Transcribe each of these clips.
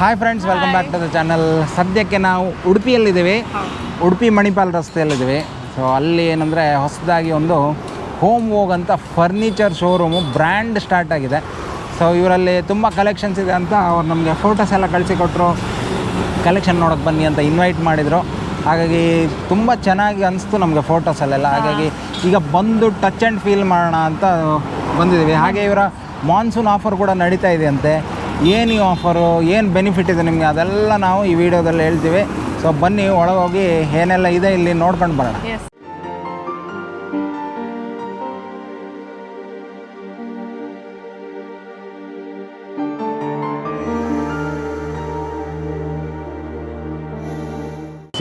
Hi friends, welcome back to the channel. ಸದ್ಯಕ್ಕೆ ನಾವು ಉಡುಪಿಯಲ್ಲಿದ್ದೀವಿ. ಉಡುಪಿ ಮಣಿಪಾಲ್ ರಸ್ತೆಯಲ್ಲಿದ್ದೀವಿ. ಸೊ ಅಲ್ಲಿ ಏನಂದರೆ ಹೊಸದಾಗಿ ಒಂದು ಹೋಮ್ ವೋಗ್ ಅಂತ ಫರ್ನಿಚರ್ ಶೋರೂಮು ಬ್ರ್ಯಾಂಡ್ ಸ್ಟಾರ್ಟ್ ಆಗಿದೆ. ಸೊ ಇವರಲ್ಲಿ ತುಂಬ ಕಲೆಕ್ಷನ್ಸ್ ಇದೆ ಅಂತ ಅವ್ರು ನಮಗೆ ಫೋಟೋಸ್ ಎಲ್ಲ ಕಳಿಸಿಕೊಟ್ರು. ಕಲೆಕ್ಷನ್ ನೋಡೋಕ್ಕೆ ಬನ್ನಿ ಅಂತ ಇನ್ವೈಟ್ ಮಾಡಿದರು. ಹಾಗಾಗಿ ತುಂಬ ಚೆನ್ನಾಗಿ ಅನಿಸ್ತು ನಮಗೆ ಫೋಟೋಸಲ್ಲೆಲ್ಲ. ಹಾಗಾಗಿ ಈಗ ಬಂದು ಟಚ್ ಆ್ಯಂಡ್ ಫೀಲ್ ಮಾಡೋಣ ಅಂತ ಬಂದಿದ್ದೀವಿ. ಹಾಗೆ ಇವರ ಮಾನ್ಸೂನ್ ಆಫರ್ ಕೂಡ ನಡೀತಾ ಇದೆ ಅಂತೆ. ಏನು ಈ ಆಫರು, ಏನು ಬೆನಿಫಿಟ್ ಇದೆ ನಿಮಗೆ, ಅದೆಲ್ಲ ನಾವು ಈ ವಿಡಿಯೋದಲ್ಲಿ ಹೇಳ್ತೀವಿ. ಸೊ ಬನ್ನಿ ಒಳಗೋಗಿ ಏನೆಲ್ಲ ಇದೆ ಇಲ್ಲಿ ನೋಡ್ಕೊಂಡು ಬರೋಣ.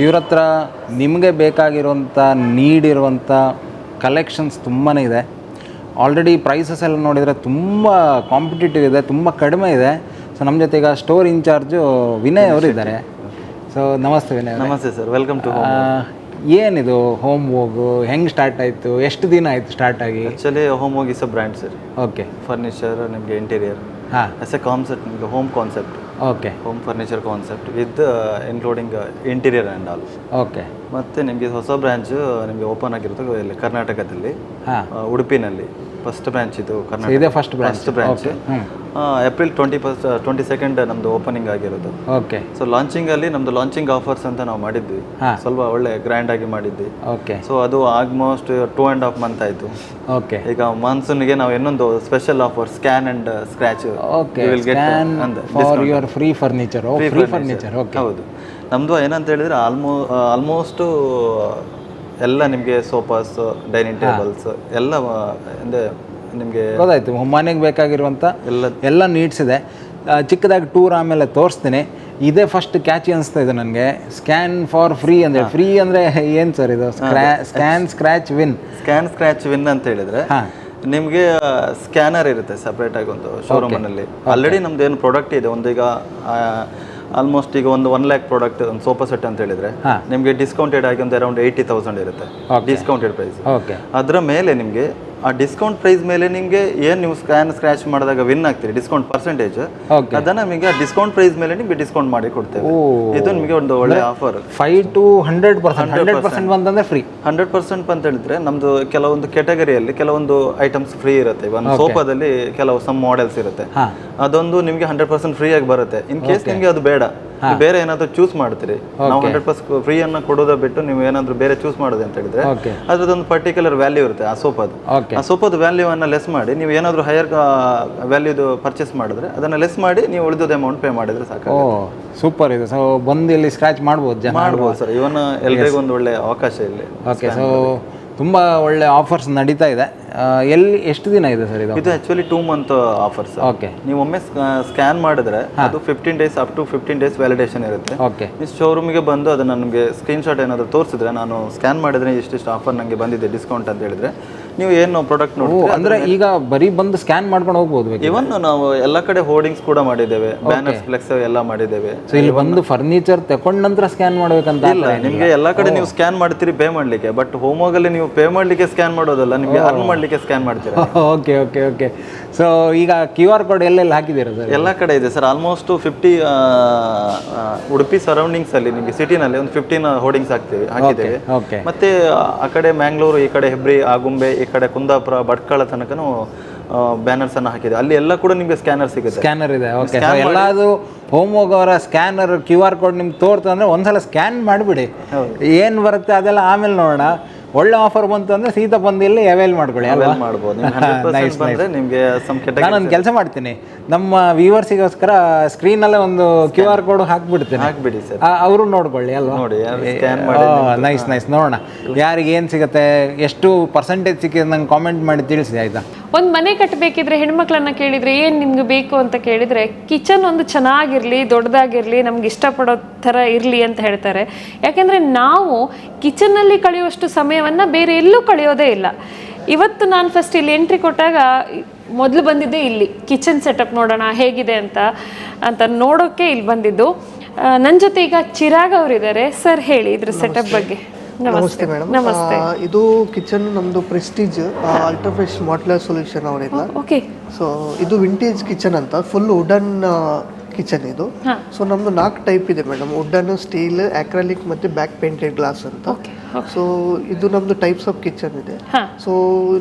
ಇವ್ರ ಹತ್ರ ನಿಮಗೆ ಬೇಕಾಗಿರುವಂಥ ನೀಡಿರುವಂಥ ಕಲೆಕ್ಷನ್ಸ್ ತುಂಬಾ ಇದೆ. ಆಲ್ರೆಡಿ ಪ್ರೈಸಸ್ ಎಲ್ಲ ನೋಡಿದರೆ ತುಂಬ ಕಾಂಪಿಟೇಟಿವ್ ಇದೆ, ತುಂಬ ಕಡಿಮೆ ಇದೆ. ಸೊ ನಮ್ಮ ಜೊತೆ ಈಗ ಸ್ಟೋರ್ ಇನ್ಚಾರ್ಜು ವಿನಯ್ ಅವರು ಇದ್ದಾರೆ. ಸೊ ನಮಸ್ತೆ ವಿನಯ್. ನಮಸ್ತೆ ಸರ್, ವೆಲ್ಕಮ್ ಟು. ಏನಿದು ಹೋಮ್ ವೋಗು, ಹೆಂಗೆ ಸ್ಟಾರ್ಟ್ ಆಯಿತು, ಎಷ್ಟು ದಿನ ಆಯಿತು ಸ್ಟಾರ್ಟ್ ಆಗಿ? Actually Home Vogue is a brand sir. Okay. Furniture ನಿಮಗೆ ಇಂಟೀರಿಯರ್ ಎಸ್ ಎ ಕಾನ್ಸೆಪ್ಟ್, ನಿಮಗೆ home concept. Okay. Home furniture concept with including interior and all. Okay. ಮತ್ತು ನಿಮಗೆ ಹೊಸ ಬ್ರಾಂಚ್ ನಿಮಗೆ ಓಪನ್ ಆಗಿರುತ್ತೆ ಇಲ್ಲಿ ಕರ್ನಾಟಕದಲ್ಲಿ, ಉಡುಪಿನಲ್ಲಿ ಫಸ್ಟ್ ಬ್ರಾಂಚ್ ಇದು. ಕರ್ನಾಟಕ ಇದೆ ಫಸ್ಟ್ ಬ್ರಾಂಚ್. ಏಪ್ರಿಲ್ 22nd ನಮ್ದು ಓಪನಿಂಗ್ ಆಗಿರೋದು. ಓಕೆ. ಸೊ ಲಾಂಚಿಂಗಲ್ಲಿ ನಮ್ದು ಲಾಂಚಿಂಗ್ ಆಫರ್ಸ್ ಅಂತ ನಾವು ಮಾಡಿದ್ವಿ, ಸ್ವಲ್ಪ ಒಳ್ಳೆ ಗ್ರ್ಯಾಂಡ್ ಆಗಿ ಮಾಡಿದ್ವಿ. ಓಕೆ. ಸೊ ಅದು ಆಲ್ಮೋಸ್ಟ್ 2.5 month ಆಯಿತು. ಓಕೆ. ಈಗ ಮಾನ್ಸೂನ್ಗೆ ನಾವು ಇನ್ನೊಂದು special offer, scan and scratch. Okay. For your free furniture. Free furniture. Okay. ಹೌದು. ನಮ್ಮದು ಏನಂತ ಹೇಳಿದ್ರೆ ಆಲ್ಮೋಸ್ಟು ಎಲ್ಲ ನಿಮಗೆ ಸೋಫಾಸ್, ಡೈನಿಂಗ್ ಟೇಬಲ್ಸ್ ಎಲ್ಲ ಅಂದರೆ ನಿಮಗೆ ಗೊತ್ತಾಯ್ತು. ಮನೆಗೆ ಬೇಕಾಗಿರುವಂಥ ಎಲ್ಲ ನೀಡ್ಸ್ ಇದೆ. ಚಿಕ್ಕದಾಗಿ ಟೂರ್ ಆಮೇಲೆ ತೋರಿಸ್ತೀನಿ. ಇದೇ ಫಸ್ಟ್ ಕ್ಯಾಚಿ ಅನಿಸ್ತಾ ಇದೆ ನನಗೆ. ಸ್ಕ್ಯಾನ್ ಫಾರ್ ಫ್ರೀ ಅಂದರೆ, ಫ್ರೀ ಅಂದರೆ ಏನು ಸರ್ ಇದು? Scan scratch win. Scan scratch win ಅಂತ ಹೇಳಿದರೆ ನಿಮಗೆ ಸ್ಕ್ಯಾನರ್ ಇರುತ್ತೆ ಸಪ್ರೇಟಾಗಿ ಒಂದು ಶೋರೂಮಲ್ಲಿ. ಆಲ್ರೆಡಿ ನಮ್ದು ಏನು ಪ್ರಾಡಕ್ಟ್ ಇದೆ, ಒಂದು ಈಗ ಆಲ್ಮೋಸ್ಟ್ ಈಗ ಒಂದು 1 lakh ಪ್ರಾಡಕ್ಟ್, ಒಂದು ಸೋಫಾ ಸೆಟ್ ಅಂತ ಹೇಳಿದ್ರೆ ನಿಮಗೆ ಡಿಸ್ಕೌಂಟೆಡ್ ಆಗಿ ಒಂದು ಅರೌಂಡ್ 80,000 ಇರುತ್ತೆ ಡಿಸ್ಕೌಂಟೆಡ್ ಪ್ರೈಸ್. ಓಕೆ. ಅದರ ಮೇಲೆ ನಿಮಗೆ ಆ ಡಿಸ್ಕೌಂಟ್ ಪ್ರೈಸ್ ಮೇಲೆ ನಿಮಗೆ ಏನು ನೀವು ಸ್ಕ್ಯಾನ್ ಸ್ಕ್ರ್ಯಾಚ್ ಮಾಡಿದಾಗ ವಿನ್ ಆಗ್ತೀರಿ ಡಿಸ್ಕೌಂಟ್ ಪರ್ಸೆಂಟೇಜ್, ಅದನ್ನ ನಿಮಗೆ ಆ ಡಿಸ್ಕೌಂಟ್ ಪ್ರೈಸ್ ಮೇಲೆ ನಿಮಗೆ ಡಿಸ್ಕೌಂಟ್ ಮಾಡಿ ಕೊಡ್ತೇವೆ. ಇದು ನಿಮಗೆ ಒಂದು ಒಳ್ಳೆ ಆಫರ್. 5 to 100% ಬಂತಂದ್ರೆ ಫ್ರೀ. 100% ಅಂತ ಹೇಳಿದ್ರೆ ನಮ್ದು ಕೆಲವೊಂದು ಕ್ಯಾಟಗರಿಯಲ್ಲಿ ಕೆಲವೊಂದು ಐಟಮ್ಸ್ ಫ್ರೀ ಇರುತ್ತೆ. ಒಂದು ಸೋಫಾದಲ್ಲಿ ಕೆಲವು ಸಮ್ ಮಾಡೆಲ್ಸ್ ಇರುತ್ತೆ, ಅದೊಂದು ನಿಮಗೆ 100% ಫ್ರೀ ಆಗಿ ಬರುತ್ತೆ. ಇನ್ ಕೇಸ್ ನಿಮಗೆ ಅದು ಬೇಡ, ಬೇರೆ ಏನಾದ್ರು ಚೂಸ್ ಮಾಡ್ತೀರಿ, ನಾವು 100% ಫ್ರೀ ಅನ್ನ ಕೊಡೋದ ಬಿಟ್ಟು ನೀವು ಏನಾದ್ರು ಬೇರೆ ಚೂಸ್ ಮಾಡೋದು ಅಂತ ಹೇಳಿದ್ರೆ ಅದ್ರದ್ದೊಂದು ಪರ್ಟಿಕ್ಯುಲರ್ ವ್ಯಾಲ್ಯೂ ಇರುತ್ತೆ ಆ ಸೋಫಾದು. ಆ ಸೋಫಾದ ವ್ಯಾಲ್ಯೂ ಅನ್ನ ಲೆಸ್ ಮಾಡಿ ನೀವು ಏನಾದ್ರು ಹೈಯರ್ ವ್ಯಾಲ್ಯೂದು ಪರ್ಚೇಸ್ ಮಾಡಿದ್ರೆ ಅದನ್ನ ಲೆಸ್ ಮಾಡಿ ನೀವು ಉಳಿದೋದು ಅಮೌಂಟ್ ಪೇ ಮಾಡಿದ್ರೆ ಸಾಕು. ಸೂಪರ್ ಇದೆ. ಸೊ ಬಂದು ಇಲ್ಲಿ ಸ್ಕ್ರಾಚ್ ಮಾಡ್ಬೋದು ಸರ್. ಇವನ್ನ ಎಲ್ರಿಗೂ ಒಂದು ಒಳ್ಳೆ ಅವಕಾಶ ಇಲ್ಲಿ. ಓಕೆ. ಸೊ ತುಂಬ ಒಳ್ಳೆ ಆಫರ್ಸ್ ನಡೀತಾ ಇದೆ. ಎಲ್ಲಿ ಎಷ್ಟು ದಿನ ಇದೆ ಸರ್ ಇದು? ಇದು ಆಕ್ಚುಲಿ 2 month ಆಫರ್ಸ್. ಓಕೆ. ನೀವು ಒಮ್ಮೆ ಸ್ಕ್ಯಾನ್ ಮಾಡಿದ್ರೆ ಅದು 15 days up to 15 days validation ಇರುತ್ತೆ. ಓಕೆ. ನೀವು ಶೋರೂಮಿಗೆ ಬಂದು ಅದನ್ನ ನಮಗೆ ಸ್ಕ್ರೀನ್ಶಾಟ್ ಏನಾದರೂ ತೋರಿಸಿದ್ರೆ, ನಾನು ಸ್ಕ್ಯಾನ್ ಮಾಡಿದ್ರೆ ಇಷ್ಟಿಷ್ಟು ಆಫರ್ ನನಗೆ ಬಂದಿದೆ ಡಿಸ್ಕೌಂಟ್ ಅಂತ ಹೇಳಿದ್ರೆ, ನೀವು ಏನು ಪ್ರಾಡಕ್ಟ್ ನೋಡಿ ಅಂದ್ರೆ ಈಗ ಬರೀ ಬಂದು ಸ್ಕ್ಯಾನ್ ಮಾಡ್ಕೊಂಡು ಹೋಗ್ಬೋದು. ಇವನ್ ನಾವು ಎಲ್ಲ ಕಡೆ ಹೋರ್ಡಿಂಗ್ಸ್ ಕೂಡ ಮಾಡಿದ್ದೇವೆ, ಬ್ಯಾನರ್ಸ್, ಫ್ಲೆಕ್ಸ್ ಎಲ್ಲ ಮಾಡಿದ್ದೇವೆ. ಸೊ ಇಲ್ಲಿ ಬಂದು ಫರ್ನಿಚರ್ ತಗೊಂಡ ನಂತರ ಸ್ಕ್ಯಾನ್ ಮಾಡ್ಬೇಕಂತ ಇಲ್ಲ, ನಿಮಗೆ ಎಲ್ಲ ಕಡೆ ನೀವು ಸ್ಕ್ಯಾನ್ ಮಾಡ್ತೀರಿ ಪೇ ಮಾಡ್ಲಿಕ್ಕೆ, ಬಟ್ ಹೋಮ್ ವೋಗಲ್ಲಿ ನೀವು ಪೇ ಮಾಡ್ಲಿಕ್ಕೆ ಸ್ಕ್ಯಾನ್ ಮಾಡೋದಲ್ಲ, ನಿಮಗೆ ಅರ್ನ್ ಮಾಡ್ಲಿಕ್ಕೆ ಸ್ಕ್ಯಾನ್ ಮಾಡ್ತೀರಾ. Okay okay okay. ಸೊ ಈಗ QR ಕೋಡ್ ಎಲ್ಲೆಲ್ಲ ಹಾಕಿದ್ದೀರಾ ಸರ್? ಎಲ್ಲ ಕಡೆ ಇದೆ ಸರ್. ಆಲ್ಮೋಸ್ಟ್ 50 ಉಡುಪಿ ಸರೌಂಡಿಂಗ್ಸ್ ಅಲ್ಲಿ ನಿಮಗೆ ಸಿಟಿನಲ್ಲಿ ಒಂದು 15 ಹೋರ್ಡಿಂಗ್ಸ್ ಹಾಕಿದ್ದೇವೆ. ಮತ್ತೆ ಆ ಕಡೆ ಮ್ಯಾಂಗ್ಳೂರು, ಈ ಕಡೆ ಹೆಬ್ರಿ, ಆಗುಂಬೆ, ಈ ಕಡೆ ಕುಂದಾಪುರ, ಭಟ್ಕಳ ತನಕನೂ ಬ್ಯಾನರ್ಸ್ ಅನ್ನ ಹಾಕಿದೆ. ಅಲ್ಲಿ ಎಲ್ಲ ಕೂಡ ನಿಮಗೆ ಸ್ಕ್ಯಾನರ್ ಸಿಗುತ್ತೆ. ಸ್ಕ್ಯಾನರ್ ಇದೆ. ಓಕೆ. ಎಲ್ಲಾದು ಹೋಮ್ ವೋಗ್ ಅವರ ಸ್ಕ್ಯಾನರ್ QR ಕೋಡ್ ನಿಮ್ಗೆ ತೋರ್ತಂದ್ರೆ ಒಂದ್ಸಲ ಸ್ಕ್ಯಾನ್ ಮಾಡಿಬಿಡಿ, ಏನು ಬರುತ್ತೆ ಅದೆಲ್ಲ ಆಮೇಲೆ ನೋಡೋಣ. ಒಳ್ಳೆ ಆಫರ್ ಬಂತು ಅಂದ್ರೆ ಸೀದಾ ಬಂದು ಇಲ್ಲಿ ಅವೈಲ್ ಮಾಡ್ಕೊಳ್ಳಿ ಅಲ್ವಾ? ನಾನೊಂದು ಕೆಲಸ ಮಾಡ್ತೀನಿ, ನಮ್ಮ ವ್ಯೂವರ್ಸಿಗೋಸ್ಕರ ಸ್ಕ್ರೀನಲ್ಲೇ ಒಂದು QR ಕೋಡ್ ಹಾಕ್ಬಿಡ್ತೀನಿ, ಹಾಕ್ಬಿಡಿ ಸರ್, ಅವರು ನೋಡ್ಕೊಳ್ಳಿ ಅಲ್ವಾ? Nice nice. ನೋಡೋಣ ಯಾರಿಗೆ ಏನು ಸಿಗುತ್ತೆ, ಎಷ್ಟು ಪರ್ಸೆಂಟೇಜ್ ಸಿಕ್ಕಿದೆ ನಂಗೆ ಕಾಮೆಂಟ್ ಮಾಡಿ ತಿಳಿಸಿ ಆಯ್ತಾ? ಒಂದು ಮನೆ ಕಟ್ಟಬೇಕಿದ್ರೆ ಹೆಣ್ಮಕ್ಳನ್ನ ಕೇಳಿದ್ರೆ ಏನು ನಿಮ್ಗೆ ಬೇಕು ಅಂತ ಕೇಳಿದ್ರೆ ಕಿಚನ್ ಒಂದು ಚೆನ್ನಾಗಿರಲಿ, ದೊಡ್ಡದಾಗಿರಲಿ, ನಮ್ಗೆ ಇಷ್ಟಪಡೋ ಥರ ಇರಲಿ ಅಂತ ಹೇಳ್ತಾರೆ. ಯಾಕೆಂದರೆ ನಾವು ಕಿಚನ್ನಲ್ಲಿ ಕಳೆಯುವಷ್ಟು ಸಮಯವನ್ನು ಬೇರೆ ಎಲ್ಲೂ ಕಳೆಯೋದೇ ಇಲ್ಲ. ಇವತ್ತು ನಾನು ಫಸ್ಟ್ ಇಲ್ಲಿ ಎಂಟ್ರಿ ಕೊಟ್ಟಾಗ ಮೊದಲು ಬಂದಿದ್ದೆ ಇಲ್ಲಿ ಕಿಚನ್ ಸೆಟಪ್ ನೋಡೋಣ ಹೇಗಿದೆ ಅಂತ ನೋಡೋಕ್ಕೆ ಇಲ್ಲಿ ಬಂದಿದ್ದು. ನನ್ನ ಜೊತೆ ಈಗ ಚಿರಾಗ್ ಅವರಿದ್ದಾರೆ. ಸರ್ ಹೇಳಿ ಇದ್ರ ಸೆಟಪ್ ಬಗ್ಗೆ. ನಮಸ್ತೆ ಮೇಡಮ್. ನಮಸ್ತೆ. ಇದು ಕಿಚನ್ ನಮ್ದು ಪ್ರೆಸ್ಟೀಜ್ ಅಲ್ಟ್ರಾಫ್ರೆಶ್ ಮಾಡ್ಯುಲರ್ ಸೊಲ್ಯೂಷನ್ ಅವರಿಂದ. ಓಕೆ. ಸೊ ಇದು ವಿಂಟೇಜ್ ಕಿಚನ್ ಅಂತ, ಫುಲ್ ವುಡನ್ ಕಿಚನ್ ಇದು. ಸೊ ನಮ್ದು 4 ಟೈಪ್ ಇದೆ ಮೇಡಮ್, ವುಡನ್, ಸ್ಟೀಲ್, ಅಕ್ರಾಲಿಕ್ ಮತ್ತೆ ಬ್ಯಾಕ್ ಪೇಂಟೆಡ್ ಗ್ಲಾಸ್ ಅಂತ. ಸೊ ಇದು ನಮ್ದು ಟೈಪ್ಸ್ ಆಫ್ ಕಿಚನ್ ಇದೆ. ಸೊ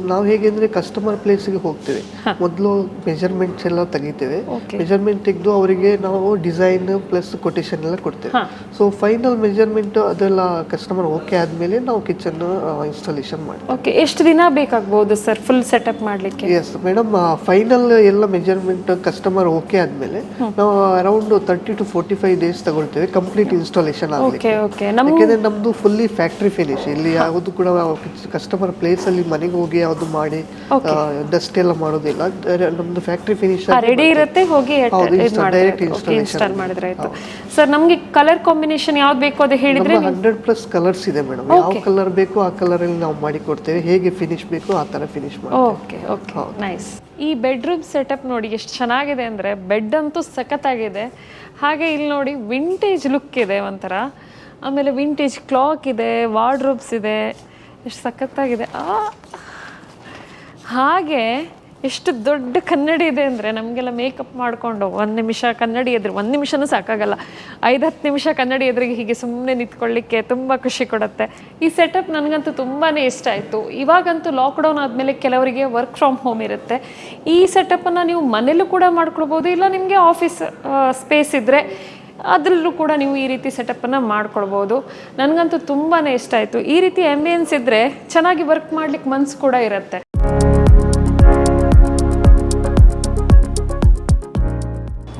ನಾವು ಹೇಗೆ ಅಂದ್ರೆ ಕಸ್ಟಮರ್ ಪ್ಲೇಸ್ಗೆ ಹೋಗ್ತೇವೆ, ಮೊದಲು ಮೆಜರ್ಮೆಂಟ್ಸ್ ಎಲ್ಲ ತೆಗಿತೇವೆ. ಮೆಜರ್ಮೆಂಟ್ ತೆಗೆದು ಅವರಿಗೆ ನಾವು ಡಿಸೈನ್ ಪ್ಲಸ್ ಕೊಟೇಶನ್ ಎಲ್ಲ ಕೊಡ್ತೇವೆ. ಸೊ ಫೈನಲ್ ಮೆಜರ್ಮೆಂಟ್ ಅದೆಲ್ಲ ಕಸ್ಟಮರ್ ಓಕೆ ಆದ್ಮೇಲೆ ನಾವು ಕಿಚನ್ ಇನ್ಸ್ಟಾಲೇಷನ್ ಮಾಡ್ತೀವಿ. ಓಕೆ, ಎಷ್ಟು ದಿನ ಬೇಕಾಗಬಹುದು ಸರ್ ಫುಲ್ ಸೆಟಪ್ ಮಾಡ್ಲಿಕ್ಕೆ? ಎಸ್ ಮೇಡಮ್, ಫೈನಲ್ ಎಲ್ಲ ಮೆಜರ್ಮೆಂಟ್ ಕಸ್ಟಮರ್ ಓಕೆ ಆದ್ಮೇಲೆ ನಾವು ಅರೌಂಡ್ 30 to 45 ಡೇಸ್ ತಗೊಳ್ತೇವೆ ಕಂಪ್ಲೀಟ್ ಇನ್ಸ್ಟಾಲೇಷನ್ ಆಗಲಿಕ್ಕೆ. ಯಾಕೆಂದ್ರೆ ನಮ್ದು ಫುಲ್ಲಿ ಫ್ಯಾಕ್ಟ್ರಿ ಫಿನಿಶ್, ಇಲ್ಲಿ ಯಾವುದು ಕೂಡ ಕಸ್ಟಮರ್ ಪ್ಲೇಸ್ ಅಲ್ಲಿ ಮನೆಗೆ ಹೋಗಿ ಯಾವುದು ಮಾಡಿ ಡಸ್ಟ್ ಎಲ್ಲ ಮಾಡೋದಿಲ್ಲ. ನಮ್ದು ಫ್ಯಾಕ್ಟ್ರಿ ಫಿನಿಶ್ ರೆಡಿ ಇರುತ್ತೆ, ಹೋಗಿ ಡೈರೆಕ್ಟ್ ಇನ್ಸ್ಟಾಲ್ ಮಾಡಿದ್ರೆ ಆಯ್ತು. ಸರ್ ನಮಗೆ ಕಲರ್ ಕಾಂಬಿನೇಷನ್ ಯಾವ್ದು ಬೇಕು ಅದು ಹೇಳಿದ್ರೆ 100+ ಕಲರ್ಸ್ ಇದೆ ಮೇಡಮ್. ಯಾವ ಕಲರ್ ಬೇಕು ಆ ಕಲರ್ ಅಲ್ಲಿ ನಾವು ಮಾಡಿ ಕೊಡ್ತೇವೆ, ಹೇಗೆ ಫಿನಿಶ್ ಬೇಕು ಆ ತರ ಫಿನಿಶ್ ಮಾಡ್ತೇವೆ. Okay okay, nice. ಈ ಬೆಡ್ರೂಮ್ ಸೆಟಪ್ ನೋಡಿ ಎಷ್ಟು ಚೆನ್ನಾಗಿದೆ ಅಂದರೆ, ಬೆಡ್ ಅಂತೂ ಸಖತ್ತಾಗಿದೆ. ಹಾಗೆ ಇಲ್ಲಿ ನೋಡಿ ವಿಂಟೇಜ್ ಲುಕ್ ಇದೆ ಒಂಥರ, ಆಮೇಲೆ ವಿಂಟೇಜ್ ಕ್ಲಾಕ್ ಇದೆ, ವಾರ್ಡ್ರೋಬ್ಸ್ ಇದೆ, ಎಷ್ಟು ಸಖತ್ತಾಗಿದೆ. ಹಾಗೆ ಎಷ್ಟು ದೊಡ್ಡ ಕನ್ನಡಿ ಇದೆ ಅಂದರೆ, ನಮಗೆಲ್ಲ ಮೇಕಪ್ ಮಾಡಿಕೊಂಡು 1 ನಿಮಿಷ ಕನ್ನಡಿ ಎದುರು, 1 ನಿಮಿಷನೂ ಸಾಕಾಗಲ್ಲ, 5-10 ನಿಮಿಷ ಕನ್ನಡಿ ಎದುರಿಗೆ ಹೀಗೆ ಸುಮ್ಮನೆ ನಿಂತ್ಕೊಳ್ಳಿಕ್ಕೆ ತುಂಬ ಖುಷಿ ಕೊಡುತ್ತೆ. ಈ ಸೆಟಪ್ ನನಗಂತೂ ತುಂಬಾ ಇಷ್ಟ ಆಯಿತು. ಇವಾಗಂತೂ ಲಾಕ್ಡೌನ್ ಆದಮೇಲೆ ಕೆಲವರಿಗೆ ವರ್ಕ್ ಫ್ರಮ್ ಹೋಮ್ ಇರುತ್ತೆ. ಈ ಸೆಟಪ್ಪನ್ನು ನೀವು ಮನೇಲೂ ಕೂಡ ಮಾಡ್ಕೊಳ್ಬೋದು, ಇಲ್ಲ ನಿಮಗೆ ಆಫೀಸ್ ಸ್ಪೇಸ್ ಇದ್ದರೆ ಅದರಲ್ಲೂ ಕೂಡ ನೀವು ಈ ರೀತಿ ಸೆಟಪ್ಪನ್ನು ಮಾಡ್ಕೊಳ್ಬೋದು. ನನಗಂತೂ ತುಂಬಾ ಇಷ್ಟ ಆಯಿತು. ಈ ರೀತಿ ಆಂಬಿಯನ್ಸ್ ಇದ್ದರೆ ಚೆನ್ನಾಗಿ ವರ್ಕ್ ಮಾಡ್ಲಿಕ್ಕೆ ಮನಸ್ಸು ಕೂಡ ಇರುತ್ತೆ.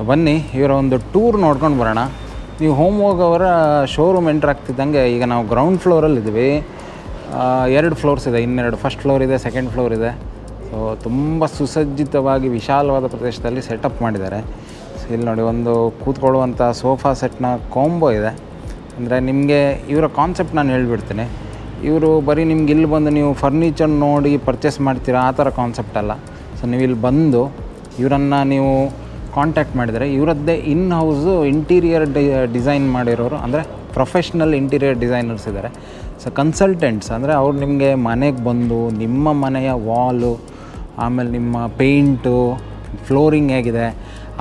ಬನ್ನಿ ಇವರ ಒಂದು ಟೂರ್ ನೋಡ್ಕೊಂಡು ಬರೋಣ. ನೀವು ಹೋಮ್ ಹೋಗೋವರ ಶೋರೂಮ್ ಎಂಟ್ರ್ ಆಗ್ತಿದ್ದಂಗೆ ಈಗ ನಾವು ಗ್ರೌಂಡ್ ಫ್ಲೋರಲ್ಲಿದ್ದೀವಿ. 2 ಫ್ಲೋರ್ಸ್ ಇದೆ, ಇನ್ನೆರಡು ಫಸ್ಟ್ ಫ್ಲೋರ್ ಇದೆ, ಸೆಕೆಂಡ್ ಫ್ಲೋರ್ ಇದೆ. ಸೊ ತುಂಬ ಸುಸಜ್ಜಿತವಾಗಿ ವಿಶಾಲವಾದ ಪ್ರದೇಶದಲ್ಲಿ ಸೆಟಪ್ ಮಾಡಿದ್ದಾರೆ. ಸೊ ಇಲ್ಲಿ ನೋಡಿ ಒಂದು ಕೂತ್ಕೊಳ್ಳುವಂಥ ಸೋಫಾ ಸೆಟ್ನ ಕಾಂಬೋ ಇದೆ. ಅಂದರೆ ನಿಮಗೆ ಇವರ ಕಾನ್ಸೆಪ್ಟ್ ನಾನು ಹೇಳ್ಬಿಡ್ತೀನಿ. ಇವರು ಬರೀ ನಿಮ್ಗೆ ಇಲ್ಲಿ ಬಂದು ನೀವು ಫರ್ನಿಚರ್ ನೋಡಿ ಪರ್ಚೇಸ್ ಮಾಡ್ತೀರಾ ಆ ಥರ ಕಾನ್ಸೆಪ್ಟ್ ಅಲ್ಲ. ಸೊ ನೀವು ಇಲ್ಲಿ ಬಂದು ಇವರನ್ನು ನೀವು ಕಾಂಟ್ಯಾಕ್ಟ್ ಮಾಡಿದರೆ ಇವರದ್ದೇ ಇನ್ ಹೌಸು ಇಂಟೀರಿಯರ್ ಡಿಸೈನ್ ಮಾಡಿರೋರು, ಅಂದರೆ ಪ್ರೊಫೆಷ್ನಲ್ ಇಂಟೀರಿಯರ್ ಡಿಸೈನರ್ಸ್ ಇದ್ದಾರೆ. ಸೊ ಕನ್ಸಲ್ಟೆಂಟ್ಸ್ ಅಂದರೆ ಅವ್ರು ನಿಮಗೆ ಮನೆಗೆ ಬಂದು ನಿಮ್ಮ ಮನೆಯ ವಾಲು, ಆಮೇಲೆ ನಿಮ್ಮ ಪೇಂಟು, ಫ್ಲೋರಿಂಗ್ ಹೇಗಿದೆ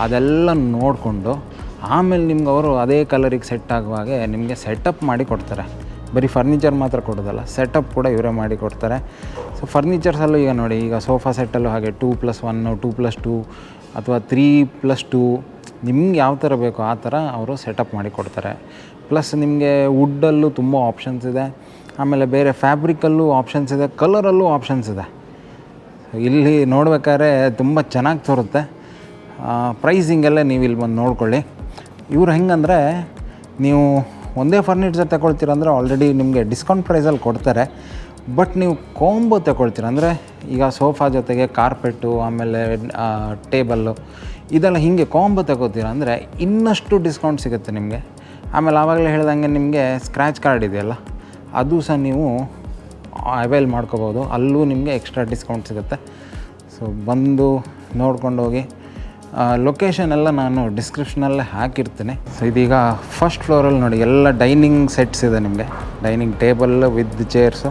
ಅದೆಲ್ಲ ನೋಡಿಕೊಂಡು ಆಮೇಲೆ ನಿಮ್ಗೆ ಅವರು ಅದೇ ಕಲರಿಗೆ ಸೆಟ್ ಆಗುವಾಗೆ ನಿಮಗೆ ಸೆಟಪ್ ಮಾಡಿ ಕೊಡ್ತಾರೆ. ಬರೀ ಫರ್ನಿಚರ್ ಮಾತ್ರ ಕೊಡೋದಲ್ಲ, ಸೆಟಪ್ ಕೂಡ ಇವರೇ ಮಾಡಿ ಕೊಡ್ತಾರೆ. ಸೊ ಫರ್ನಿಚರ್ಸಲ್ಲೂ ಈಗ ನೋಡಿ, ಈಗ ಸೋಫಾ ಸೆಟ್ಟಲ್ಲೂ ಹಾಗೆ 2+1, 2+2 ಅಥವಾ 3+2 ನಿಮ್ಗೆ ಯಾವ ಥರ ಬೇಕೋ ಆ ಥರ ಅವರು ಸೆಟಪ್ ಮಾಡಿ ಕೊಡ್ತಾರೆ. ಪ್ಲಸ್ ನಿಮಗೆ ವುಡ್ಡಲ್ಲೂ ತುಂಬ ಆಪ್ಷನ್ಸ್ ಇದೆ, ಆಮೇಲೆ ಬೇರೆ ಫ್ಯಾಬ್ರಿಕಲ್ಲೂ ಆಪ್ಷನ್ಸ್ ಇದೆ, ಕಲರಲ್ಲೂ ಆಪ್ಷನ್ಸ್ ಇದೆ. ಇಲ್ಲಿ ನೋಡ್ಬೇಕಾದ್ರೆ ತುಂಬ ಚೆನ್ನಾಗಿ ತೋರುತ್ತೆ. ಪ್ರೈಸಿಂಗೆಲ್ಲ ನೀವು ಇಲ್ಲಿ ಬಂದು ನೋಡ್ಕೊಳ್ಳಿ. ಇವ್ರು ಹೆಂಗಂದರೆ, ನೀವು ಒಂದೇ ಫರ್ನಿಚರ್ ತಗೊಳ್ತೀರ ಅಂದರೆ ಆಲ್ರೆಡಿ ನಿಮಗೆ ಡಿಸ್ಕೌಂಟ್ ಪ್ರೈಸಲ್ಲಿ ಕೊಡ್ತಾರೆ. ಬಟ್ ನೀವು ಕಾಂಬೋ ತಗೊಳ್ತೀರ ಅಂದರೆ ಈಗ ಸೋಫಾ ಜೊತೆಗೆ ಕಾರ್ಪೆಟ್ಟು, ಆಮೇಲೆ ಟೇಬಲ್ಲು, ಇದೆಲ್ಲ ಹೀಗೆ ಕಾಂಬೋ ತಗೋತೀರ ಅಂದರೆ ಇನ್ನಷ್ಟು ಡಿಸ್ಕೌಂಟ್ ಸಿಗುತ್ತೆ ನಿಮಗೆ. ಆಮೇಲೆ ಆವಾಗಲೇ ಹೇಳ್ದಂಗೆ ನಿಮಗೆ ಸ್ಕ್ರ್ಯಾಚ್ ಕಾರ್ಡ್ ಇದೆಯಲ್ಲ, ಅದು ಸಹ ನೀವು ಅವೈಲ್ ಮಾಡ್ಕೋಬೋದು, ಅಲ್ಲೂ ನಿಮಗೆ ಎಕ್ಸ್ಟ್ರಾ ಡಿಸ್ಕೌಂಟ್ ಸಿಗುತ್ತೆ. ಸೊ ಬಂದು ನೋಡ್ಕೊಂಡು ಹೋಗಿ. ಲೊಕೇಶನ್ ಎಲ್ಲ ನಾನು ಡಿಸ್ಕ್ರಿಪ್ಷನಲ್ಲೇ ಹಾಕಿರ್ತೀನಿ. ಸೊ ಇದೀಗ ಫಸ್ಟ್ ಫ್ಲೋರಲ್ಲಿ ನೋಡಿ ಎಲ್ಲ ಡೈನಿಂಗ್ ಸೆಟ್ಸ್ ಇದೆ ನಿಮಗೆ, ಡೈನಿಂಗ್ ಟೇಬಲ್ ವಿತ್ ಚೇರ್ಸು.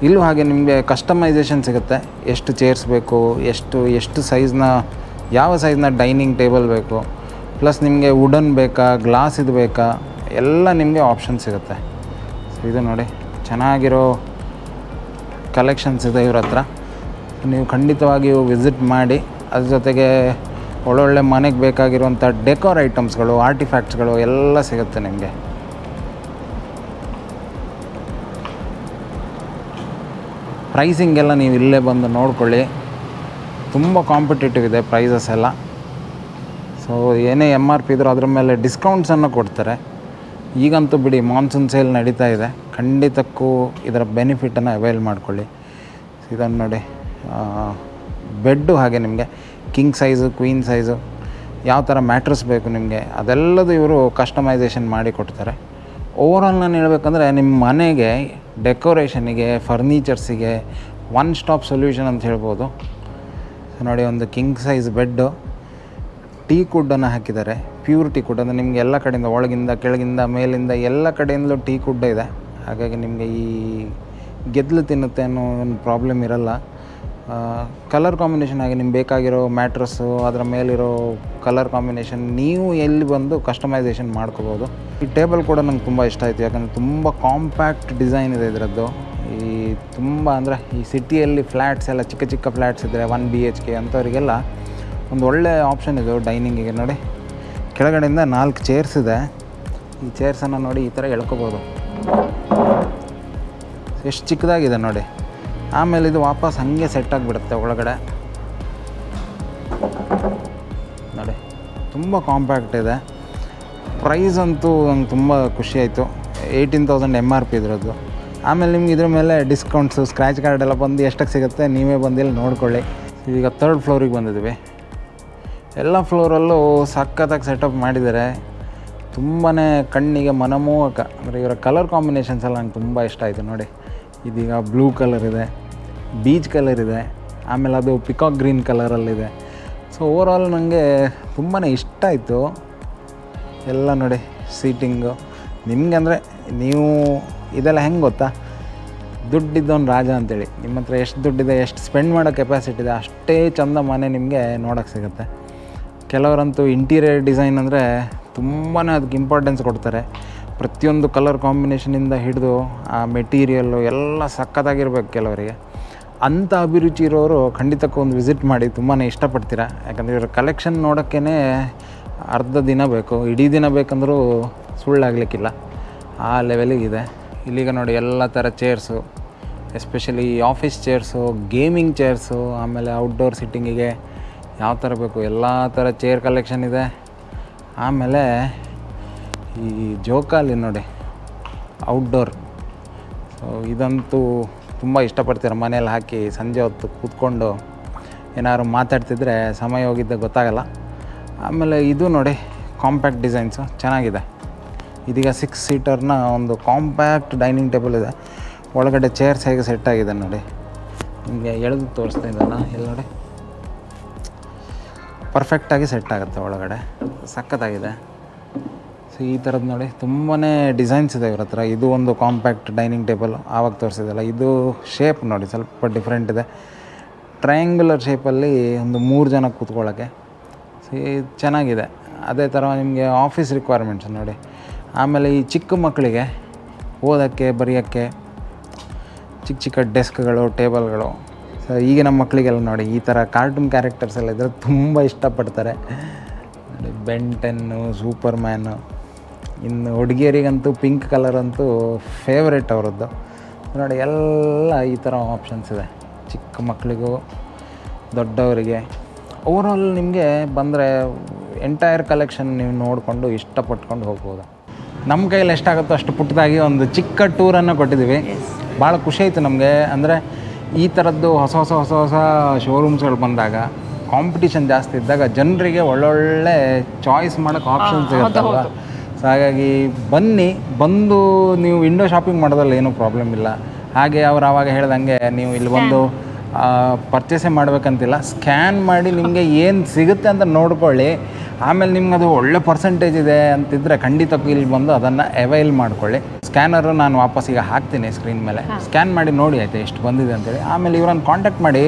ಇಲ್ಲೂ ಹಾಗೆ ನಿಮಗೆ ಕಸ್ಟಮೈಸೇಷನ್ ಸಿಗುತ್ತೆ, ಎಷ್ಟು ಚೇರ್ಸ್ ಬೇಕು, ಎಷ್ಟು ಸೈಜ್ನ, ಯಾವ ಸೈಜ್ನ ಡೈನಿಂಗ್ ಟೇಬಲ್ ಬೇಕು, ಪ್ಲಸ್ ನಿಮಗೆ ವುಡನ್ ಬೇಕಾ, ಗ್ಲಾಸ್ ಇದು ಬೇಕಾ, ಎಲ್ಲ ನಿಮಗೆ ಆಪ್ಷನ್ ಸಿಗುತ್ತೆ. ಸೊ ಇದು ನೋಡಿ ಚೆನ್ನಾಗಿರೋ ಕಲೆಕ್ಷನ್ಸ್ ಇದೆ ಇವ್ರ ಹತ್ರ. ನೀವು ಖಂಡಿತವಾಗಿಯೂ ವಿಸಿಟ್ ಮಾಡಿ. ಅದ್ರ ಜೊತೆಗೆ ಒಳ್ಳೊಳ್ಳೆ ಮನೆಗೆ ಬೇಕಾಗಿರುವಂಥ ಡೆಕೋರ್ ಐಟಮ್ಸ್ಗಳು, ಆರ್ಟಿಫ್ಯಾಕ್ಟ್ಸ್ಗಳು ಎಲ್ಲ ಸಿಗುತ್ತೆ ನಿಮಗೆ. ಪ್ರೈಸಿಂಗೆಲ್ಲ ನೀವು ಇಲ್ಲೇ ಬಂದು ನೋಡ್ಕೊಳ್ಳಿ, ತುಂಬ ಕಾಂಪಿಟೇಟಿವ್ ಇದೆ ಪ್ರೈಸಸ್ ಎಲ್ಲ. ಸೊ ಏನೇ MRP ಇದ್ರೂ ಅದ್ರ ಮೇಲೆ ಡಿಸ್ಕೌಂಟ್ಸನ್ನು ಕೊಡ್ತಾರೆ. ಈಗಂತೂ ಬಿಡಿ ಮಾನ್ಸೂನ್ ಸೇಲ್ ನಡೀತಾ ಇದೆ, ಖಂಡಿತಕ್ಕೂ ಇದರ ಬೆನಿಫಿಟನ್ನು ಅವೈಲ್ ಮಾಡ್ಕೊಳ್ಳಿ. ಇದನ್ನು ನೋಡಿ, ಬೆಡ್ಡು ಹಾಗೆ ನಿಮಗೆ ಕಿಂಗ್ ಸೈಜು, ಕ್ವೀನ್ ಸೈಜು, ಯಾವ ಥರ ಮ್ಯಾಟ್ರಸ್ ಬೇಕು ನಿಮಗೆ ಅದೆಲ್ಲದು ಇವರು ಕಸ್ಟಮೈಸೇಷನ್ ಮಾಡಿ ಕೊಡ್ತಾರೆ. ಓವರಾಲ್ ನಾನು ಹೇಳ್ಬೇಕಂದ್ರೆ ನಿಮ್ಮ ಮನೆಗೆ ಡೆಕೋರೇಷನಿಗೆ, ಫರ್ನಿಚರ್ಸಿಗೆ ಒನ್ ಸ್ಟಾಪ್ ಸೊಲ್ಯೂಷನ್ ಅಂತ ಹೇಳ್ಬೋದು. ನೋಡಿ ಒಂದು ಕಿಂಗ್ ಸೈಜ್ ಬೆಡ್ಡು, ಟೀ ಕುಡ್ಡನ್ನು ಹಾಕಿದ್ದಾರೆ, ಪ್ಯೂರ್ ಟೀ ಕುಡ್. ಅಂದರೆ ನಿಮಗೆ ಎಲ್ಲ ಕಡೆಯಿಂದ, ಒಳಗಿಂದ ಕೆಳಗಿಂದ ಮೇಲಿಂದ ಎಲ್ಲ ಕಡೆಯಿಂದಲೂ ಟೀ ಕುಡ್ಡ ಇದೆ. ಹಾಗಾಗಿ ನಿಮಗೆ ಈ ಗೆದ್ದಲು ತಿನ್ನುತ್ತೆ ಅನ್ನೋ ಒಂದು ಪ್ರಾಬ್ಲಮ್ ಇರಲ್ಲ. ಕಲರ್ ಕಾಂಬಿನೇಷನ್ ಆಗಿ ನಿಮ್ಗೆ ಬೇಕಾಗಿರೋ ಮ್ಯಾಟ್ರಸ್ಸು ಅದರ ಮೇಲಿರೋ ಕಲರ್ ಕಾಂಬಿನೇಷನ್ ನೀವು ಎಲ್ಲಿ ಬಂದು ಕಸ್ಟಮೈಸೇಷನ್ ಮಾಡ್ಕೋಬೋದು. ಈ ಟೇಬಲ್ ಕೂಡ ನಂಗೆ ತುಂಬ ಇಷ್ಟ ಆಯಿತು, ಯಾಕಂದರೆ ತುಂಬ ಕಾಂಪ್ಯಾಕ್ಟ್ ಡಿಸೈನ್ ಇದೆ ಇದರದ್ದು. ಈ ತುಂಬ ಅಂದರೆ ಈ ಸಿಟಿಯಲ್ಲಿ ಫ್ಲ್ಯಾಟ್ಸ್ ಎಲ್ಲ ಚಿಕ್ಕ ಚಿಕ್ಕ ಫ್ಲ್ಯಾಟ್ಸ್ ಇದ್ದರೆ 1 BHK ಅಂಥವರಿಗೆಲ್ಲ ಒಂದು ಒಳ್ಳೆ ಆಪ್ಷನ್ ಇದು ಡೈನಿಂಗಿಗೆ. ನೋಡಿ ಕೆಳಗಡೆಯಿಂದ 4 ಚೇರ್ಸ್ ಇದೆ. ಈ ಚೇರ್ಸನ್ನು ನೋಡಿ ಈ ಥರ ಎಳ್ಕೊಬೋದು, ಎಷ್ಟು ಚಿಕ್ಕದಾಗಿದೆ ನೋಡಿ. ಆಮೇಲೆ ಇದು ವಾಪಸ್ ಹಾಗೆ ಸೆಟ್ ಆಗಿಬಿಡುತ್ತೆ ಒಳಗಡೆ ನೋಡಿ, ತುಂಬ ಕಾಂಪ್ಯಾಕ್ಟ್ ಇದೆ. ಪ್ರೈಸ್ ಅಂತೂ ನಂಗೆ ತುಂಬ ಖುಷಿ ಆಯಿತು, 18,000 MRP ಇದರದ್ದು. ಆಮೇಲೆ ನಿಮ್ಗೆ ಇದ್ರ ಮೇಲೆ ಡಿಸ್ಕೌಂಟ್ಸು ಸ್ಕ್ರ್ಯಾಚ್ ಕಾರ್ಡ್ ಎಲ್ಲ ಬಂದು ಎಷ್ಟಕ್ಕೆ ಸಿಗುತ್ತೆ ನೀವೇ ಬಂದಿಲ್ಲಿ ನೋಡ್ಕೊಳ್ಳಿ. ಈಗ 3rd ಫ್ಲೋರಿಗೆ ಬಂದಿದ್ದೀವಿ. ಎಲ್ಲ ಫ್ಲೋರಲ್ಲೂ ಸಖತ್ತಾಗಿ ಸೆಟಪ್ ಮಾಡಿದ್ದಾರೆ, ತುಂಬಾ ಕಣ್ಣಿಗೆ ಮನಮೋಹಕ. ಅಂದರೆ ಇವರ ಕಲರ್ ಕಾಂಬಿನೇಷನ್ಸ್ ಎಲ್ಲ ನಂಗೆ ತುಂಬ ಇಷ್ಟ ಆಯಿತು ನೋಡಿ. ಇದೀಗ ಬ್ಲೂ ಕಲರ್ ಇದೆ, ಬೀಚ್ ಕಲರ್ ಇದೆ, ಆಮೇಲೆ ಅದು ಪಿಕಾಕ್ ಗ್ರೀನ್ ಕಲರಲ್ಲಿದೆ. ಸೊ ಓವರಾಲ್ ನನಗೆ ತುಂಬಾ ಇಷ್ಟ ಆಯಿತು ಎಲ್ಲ ನೋಡಿ. ಸೀಟಿಂಗು ನಿಮಗೆ ಅಂದರೆ ನೀವು ಇದೆಲ್ಲ ಹೆಂಗೆ ಗೊತ್ತಾ, ದುಡ್ಡಿದ್ದವನು ರಾಜ ಅಂತೇಳಿ. ನಿಮ್ಮ ಹತ್ರ ಎಷ್ಟು ದುಡ್ಡಿದೆ, ಎಷ್ಟು ಸ್ಪೆಂಡ್ ಮಾಡೋ ಕೆಪಾಸಿಟಿ ಇದೆ, ಅಷ್ಟೇ ಚಂದ ಮನೆ ನಿಮಗೆ ನೋಡೋಕ್ಕೆ ಸಿಗುತ್ತೆ. ಕೆಲವರಂತೂ ಇಂಟೀರಿಯರ್ ಡಿಸೈನ್ ಅಂದರೆ ತುಂಬಾ ಅದಕ್ಕೆ ಇಂಪಾರ್ಟೆನ್ಸ್ ಕೊಡ್ತಾರೆ. ಪ್ರತಿಯೊಂದು ಕಲರ್ ಕಾಂಬಿನೇಷನಿಂದ ಹಿಡಿದು ಆ ಮೆಟೀರಿಯಲ್ಲು ಎಲ್ಲ ಸಖತ್ತಾಗಿರ್ಬೇಕು ಕೆಲವರಿಗೆ. ಅಂಥ ಅಭಿರುಚಿ ಇರೋರು ಖಂಡಿತಕ್ಕೂ ಒಂದು ವಿಸಿಟ್ ಮಾಡಿ, ತುಂಬಾ ಇಷ್ಟಪಡ್ತೀರಾ. ಯಾಕಂದರೆ ಇವರ ಕಲೆಕ್ಷನ್ ನೋಡೋಕ್ಕೇ ಅರ್ಧ ದಿನ ಬೇಕು, ಇಡೀ ದಿನ ಬೇಕಂದ್ರೂ ಸುಳ್ಳಾಗಲಿಕ್ಕಿಲ್ಲ, ಆ ಲೆವೆಲಿಗಿದೆ. ಇಲ್ಲಿಗ ನೋಡಿ ಎಲ್ಲ ಥರ chairs, especially office chairs, gaming chairs, ಆಮೇಲೆ ಔಟ್ಡೋರ್ ಸಿಟ್ಟಿಂಗಿಗೆ ಯಾವ ಥರ ಬೇಕು ಎಲ್ಲ ಥರ ಚೇರ್ ಕಲೆಕ್ಷನ್ ಇದೆ. ಆಮೇಲೆ ಈ ಜೋಕಾಲಿ ನೋಡಿ ಔಟ್ಡೋರ್, ಸೊ ಇದಂತೂ ತುಂಬ ಇಷ್ಟಪಡ್ತೀರ ಮನೇಲಿ ಹಾಕಿ ಸಂಜೆ ಹೊತ್ತು ಕೂತ್ಕೊಂಡು ಏನಾದ್ರು ಮಾತಾಡ್ತಿದ್ರೆ ಸಮಯ ಹೋಗಿದ್ದೆ ಗೊತ್ತಾಗಲ್ಲ. ಆಮೇಲೆ ಇದು ನೋಡಿ ಕಾಂಪ್ಯಾಕ್ಟ್ ಡಿಸೈನ್ಸು ಚೆನ್ನಾಗಿದೆ. ಇದೀಗ 6 ಸೀಟರ್ನ ಒಂದು ಕಾಂಪ್ಯಾಕ್ಟ್ ಡೈನಿಂಗ್ ಟೇಬಲ್ ಇದೆ. ಒಳಗಡೆ ಚೇರ್ಸ್ ಹೇಗೆ ಸೆಟ್ ಆಗಿದೆ ನೋಡಿ, ನಿಮಗೆ ಎಳೆದು ತೋರಿಸ್ತಾ ಇದ್ದಾನ ಎಲ್ಲ ನೋಡಿ, ಪರ್ಫೆಕ್ಟಾಗಿ ಸೆಟ್ ಆಗುತ್ತೆ ಒಳಗಡೆ, ಸಖತ್ತಾಗಿದೆ. ಸೊ ಈ ಥರದ್ದು ನೋಡಿ ತುಂಬಾ ಡಿಸೈನ್ಸ್ ಇದೆ ಇವ್ರ ಹತ್ರ. ಇದು ಒಂದು ಕಾಂಪ್ಯಾಕ್ಟ್ ಡೈನಿಂಗ್ ಟೇಬಲ್ ಆವಾಗ ತೋರಿಸಿದಲ್ಲ, ಇದು ಶೇಪ್ ನೋಡಿ ಸ್ವಲ್ಪ ಡಿಫ್ರೆಂಟ್ ಇದೆ, ಟ್ರಯಾಂಗ್ಯುಲರ್ ಶೇಪಲ್ಲಿ ಒಂದು 3 ಜನ ಕೂತ್ಕೊಳ್ಳೋಕ್ಕೆ. ಸೊ ಇದು ಚೆನ್ನಾಗಿದೆ. ಅದೇ ಥರ ನಿಮಗೆ ಆಫೀಸ್ ರಿಕ್ವೈರ್ಮೆಂಟ್ಸ್ ನೋಡಿ. ಆಮೇಲೆ ಈ ಚಿಕ್ಕ ಮಕ್ಕಳಿಗೆ ಓದೋಕ್ಕೆ ಬರೆಯೋಕ್ಕೆ ಚಿಕ್ಕ ಚಿಕ್ಕ ಡೆಸ್ಕ್ಗಳು, ಟೇಬಲ್ಗಳು. ಸೊ ಈಗಿನ ಮಕ್ಕಳಿಗೆಲ್ಲ ನೋಡಿ ಈ ಥರ ಕಾರ್ಟೂನ್ ಕ್ಯಾರೆಕ್ಟರ್ಸ್ ಎಲ್ಲ ಇದ್ದರೆ ತುಂಬ ಇಷ್ಟಪಡ್ತಾರೆ ನೋಡಿ. ಬೆನ್ 10, ಸೂಪರ್ ಮ್ಯಾನು. ಇನ್ನು ಹುಡುಗಿಯರಿಗಂತೂ ಪಿಂಕ್ ಕಲರ್ ಅಂತೂ ಫೇವ್ರೇಟ್ ಅವರದ್ದು ನೋಡಿ. ಎಲ್ಲ ಈ ಥರ ಆಪ್ಷನ್ಸ್ ಇದೆ ಚಿಕ್ಕ ಮಕ್ಕಳಿಗೂ ದೊಡ್ಡವರಿಗೆ. ಓವರಾಲ್ ನಿಮಗೆ ಬಂದರೆ ಎಂಟೈರ್ ಕಲೆಕ್ಷನ್ ನೀವು ನೋಡಿಕೊಂಡು ಇಷ್ಟಪಟ್ಕೊಂಡು ಹೋಗ್ಬೋದು. ನಮ್ಮ ಕೈಯಲ್ಲಿ ಎಷ್ಟಾಗುತ್ತೋ ಅಷ್ಟು ಪುಟ್ಟದಾಗಿ ಒಂದು ಚಿಕ್ಕ ಟೂರನ್ನು ಕೊಟ್ಟಿದ್ದೀವಿ. ಭಾಳ ಖುಷಿ ಆಯಿತು ನಮಗೆ. ಅಂದರೆ ಈ ಥರದ್ದು ಹೊಸ ಹೊಸ ಹೊಸ ಹೊಸ ಶೋರೂಮ್ಸ್ಗಳು ಬಂದಾಗ, ಕಾಂಪಿಟಿಷನ್ ಜಾಸ್ತಿ ಇದ್ದಾಗ ಜನರಿಗೆ ಒಳ್ಳೊಳ್ಳೆ ಚಾಯ್ಸ್ ಮಾಡೋಕ್ಕೆ ಆಪ್ಷನ್ಸ್ ಸಿಗುತ್ತಲ್ವ. ಸೊ ಹಾಗಾಗಿ ಬಂದು ನೀವು ವಿಂಡೋ ಶಾಪಿಂಗ್ ಮಾಡೋದ್ರಲ್ಲಿ ಏನೂ ಪ್ರಾಬ್ಲಮ್ ಇಲ್ಲ. ಹಾಗೆ ಅವ್ರು ಆವಾಗ ಹೇಳ್ದಂಗೆ ನೀವು ಇಲ್ಲಿ ಬಂದು ಪರ್ಚೇಸೇ ಮಾಡಬೇಕಂತಿಲ್ಲ, ಸ್ಕ್ಯಾನ್ ಮಾಡಿ ನಿಮಗೆ ಏನು ಸಿಗುತ್ತೆ ಅಂತ ನೋಡ್ಕೊಳ್ಳಿ. ಆಮೇಲೆ ನಿಮ್ಗೆ ಅದು ಒಳ್ಳೆ ಪರ್ಸೆಂಟೇಜ್ ಇದೆ ಅಂತಿದ್ರೆ ಖಂಡಿತಕ್ಕೂ ಇಲ್ಲಿ ಬಂದು ಅದನ್ನು ಅವೈಲ್ ಮಾಡ್ಕೊಳ್ಳಿ. ಸ್ಕ್ಯಾನರು ನಾನು ವಾಪಸ್ ಈಗ ಹಾಕ್ತೀನಿ ಸ್ಕ್ರೀನ್ ಮೇಲೆ, ಸ್ಕ್ಯಾನ್ ಮಾಡಿ ನೋಡಿ ಆಯಿತಾ ಎಷ್ಟು ಬಂದಿದೆ ಅಂತೇಳಿ. ಆಮೇಲೆ ಇವರನ್ನು ಕಾಂಟ್ಯಾಕ್ಟ್ ಮಾಡಿ,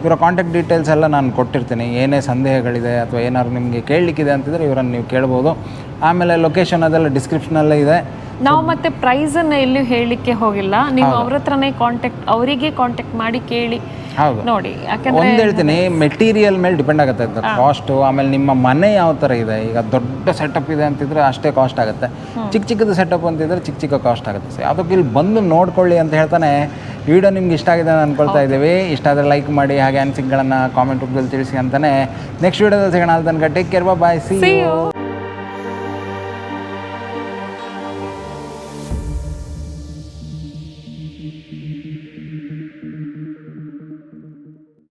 ಇವರ ಕಾಂಟ್ಯಾಕ್ಟ್ ಡೀಟೇಲ್ಸ್ ಎಲ್ಲ ನಾನು ಕೊಟ್ಟಿರ್ತೀನಿ. ಏನೇ ಸಂದೇಹಗಳಿದೆ ಅಥವಾ ಏನಾದ್ರು ನಿಮಗೆ ಕೇಳಲಿಕ್ಕಿದೆ ಅಂತಿದ್ರೆ ಇವರನ್ನು ನೀವು ಕೇಳ್ಬೋದು. ಆಮೇಲೆ ಲೊಕೇಶನ್ ಅದೆಲ್ಲ ಡಿಸ್ಕ್ರಿಪ್ಷನಲ್ಲೇ ಇದೆ. ನಾವು ಮತ್ತೆ ಪ್ರೈಸನ್ನು ಎಲ್ಲಿ ಹೇಳಲಿಕ್ಕೆ ಹೋಗಿಲ್ಲ, ನೀವು ಅವ್ರ ಹತ್ರನೇ ಅವರಿಗೆ ಕಾಂಟ್ಯಾಕ್ಟ್ ಮಾಡಿ ಕೇಳಿ ನೋಡಿ. ಯಾಕಂದ್ರೆ ಒಂದು ಹೇಳ್ತೀನಿ, ಮೆಟೀರಿಯಲ್ ಮೇಲೆ ಡಿಪೆಂಡ್ ಆಗುತ್ತೆ ಕಾಸ್ಟು. ಆಮೇಲೆ ನಿಮ್ಮ ಮನೆ ಯಾವ ಥರ ಇದೆ, ಈಗ ದೊಡ್ಡ ಸೆಟಪ್ ಇದೆ ಅಂತಿದ್ರೆ ಅಷ್ಟೇ ಕಾಸ್ಟ್ ಆಗುತ್ತೆ, ಚಿಕ್ಕ ಚಿಕ್ಕದು ಸೆಟಪ್ ಅಂತಿದ್ರೆ ಚಿಕ್ಕ ಚಿಕ್ಕ ಕಾಸ್ಟ್ ಆಗುತ್ತೆ. ಸೊ ಯಾವುದಕ್ಕೆ ಇಲ್ಲಿ ಬಂದು ನೋಡ್ಕೊಳ್ಳಿ ಅಂತ ಹೇಳ್ತಾನೆ. ವಿಡಿಯೋ ನಿಮ್ಗೆ ಇಷ್ಟ ಆಗಿದೆ ಅಂತ ಅಂದ್ಕೊಳ್ತಾ ಇದ್ದೀವಿ. ಇಷ್ಟ ಆದರೆ ಲೈಕ್ ಮಾಡಿ, ಹಾಗೆ ಅನಿಸಿಕೆಗಳನ್ನು ಕಾಮೆಂಟ್ ರೂಪದಲ್ಲಿ ತಿಳಿಸಿ ಅಂತಾನೆ. ನೆಕ್ಸ್ಟ್ ವಿಡಿಯೋದಲ್ಲಿ ಸಿಗೋಣ. ಅಲ್ಲಿ ತನಕ take care, bye, see you.